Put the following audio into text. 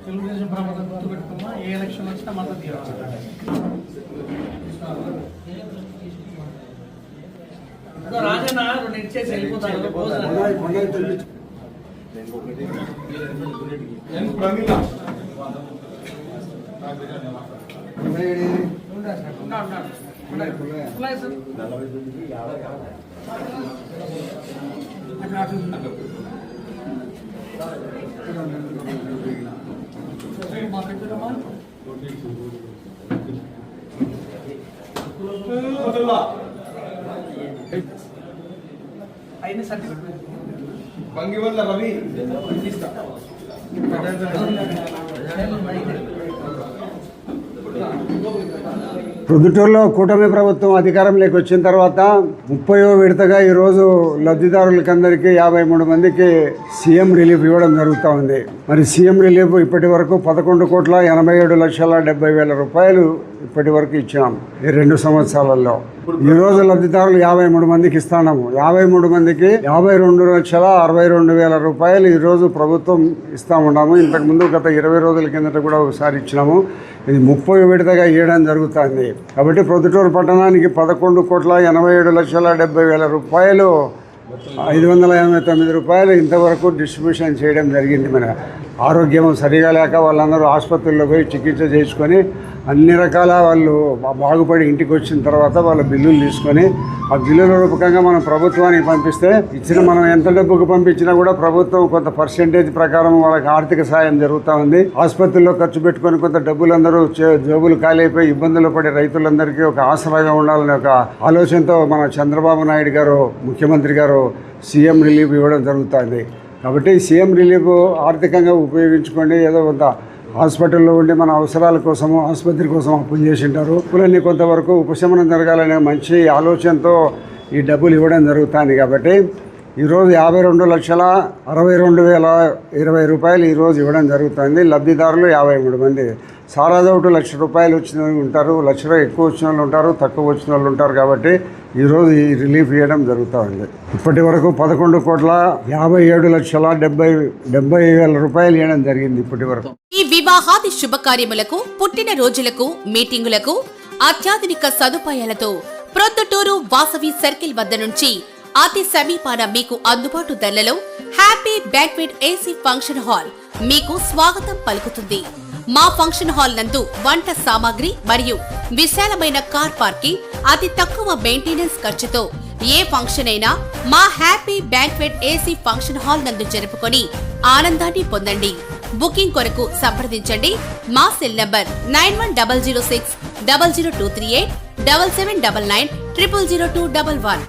తెలుగుదేశం ప్రభుత్వం గుర్తుపెట్టుకున్నా ఏ ఎలక్షన్ వచ్చినా మద్దతు తీయవచ్చు. రాజన్న రెండు ఇచ్చేసి వెళ్ళిపోతారు. అయిన సర్టిఫికెట్ బంగివల్ల రవి ప్రొద్దుటూరులో కూటమి ప్రభుత్వం అధికారంలోకి వచ్చిన తర్వాత 30వ విడతగా ఈరోజు లబ్ధిదారులకందరికీ 53 మందికి సీఎం రిలీఫ్ ఇవ్వడం జరుగుతూ ఉంది. మరి సీఎం రిలీఫ్ ఇప్పటి వరకు 11,87,70,000 రూపాయలు ఇప్పటి వరకు ఇచ్చినాం ఈ 2 సంవత్సరాలలో. ఈరోజు లబ్ధిదారులు 53 మందికి ఇస్తున్నాము. 53 మందికి 52,62,000 రూపాయలు ఈరోజు ప్రభుత్వం ఇస్తూ ఉన్నాము. ఇంతకుముందు గత 20 రోజుల కిందట కూడా ఒకసారి ఇచ్చినాము. ఇది 30వ విడతగా ఇవ్వడం జరుగుతుంది. కాబట్టి ప్రొద్దుటూరు పట్టణానికి 11,87,70,000 రూపాయలు 589 రూపాయలు ఇంతవరకు డిస్ట్రిబ్యూషన్ చేయడం జరిగింది. మన ఆరోగ్యం సరిగా లేక వాళ్ళందరూ ఆసుపత్రుల్లో పోయి చికిత్స చేసుకొని అన్ని రకాల వాళ్ళు బాగుపడి ఇంటికి వచ్చిన తర్వాత వాళ్ళ బిల్లులు తీసుకొని ఆ బిల్లుల రూపకంగా మనం ప్రభుత్వానికి పంపిస్తే మనం ఎంత డబ్బుకు పంపించినా కూడా ప్రభుత్వం కొంత పర్సెంటేజ్ ప్రకారం వాళ్ళకి ఆర్థిక సాయం జరుగుతూ ఉంది. ఆసుపత్రుల్లో ఖర్చు పెట్టుకొని కొంత డబ్బులందరూ జోబులు ఖాళీ అయిపోయి ఇబ్బందులు పడే రైతులందరికీ ఒక ఆసరాగా ఉండాలనే ఒక ఆలోచనతో మన చంద్రబాబు నాయుడు గారు ముఖ్యమంత్రి గారు సీఎం రిలీఫ్ ఇవ్వడం జరుగుతుంది. కాబట్టి సీఎం రిలీఫ్ ఆర్థికంగా ఉపయోగించుకోండి. ఏదో కొంత హాస్పిటల్లో ఉండి మన అవసరాల కోసము ఆసుపత్రి కోసం అప్పులు చేసి ఉంటారు. అప్పులన్నీ కొంతవరకు ఉపశమనం జరగాలనే మంచి ఆలోచనతో ఈ డబ్బులు ఇవ్వడం జరుగుతుంది. కాబట్టి ఈరోజు 52,62,020 రూపాయలు ఈరోజు ఇవ్వడం జరుగుతుంది. లబ్ధిదారులు 53 మంది. సారాదౌటు ₹1,00,000 వచ్చిన వాళ్ళు ఉంటారు, ₹1,00,000 ఎక్కువ వచ్చిన వాళ్ళు ఉంటారు, తక్కువ వచ్చిన వాళ్ళు ఉంటారు. కాబట్టి ఈరోజు ఈ రిలీఫ్ ఇవ్వడం జరుగుతుంది. ఇప్పటి వరకు 11,57,70,000 రూపాయలు ఇవ్వడం జరిగింది ఇప్పటి వరకు. ఈ వివాహాది శుభకార్యములకు, పుట్టిన రోజులకు, మీటింగులకు అత్యాధునిక సదుపాయాలతో ప్రొద్దుటూరు వాసవి సర్కిల్ వద్ద నుంచి అతి సమీపాన మీకు అందుబాటు ధరలలో happy banquet AC function hall మీకు స్వాగతం పలుకుతుంది. మా ఫంక్షన్ హాల్ నందు వంట సామాగ్రి మరియు విశాలమైన కార్ పార్కింగ్, అతి తక్కువ మెయింటెనెన్స్ ఖర్చుతో ఏ ఫంక్షన్ అయినా మా happy banquet AC function hall నందు జరుపుకొని ఆనందాన్ని పొందండి. బుకింగ్ కొరకు సంప్రదించండి. మా సెల్ నంబర్ 9100600238 7799 000211.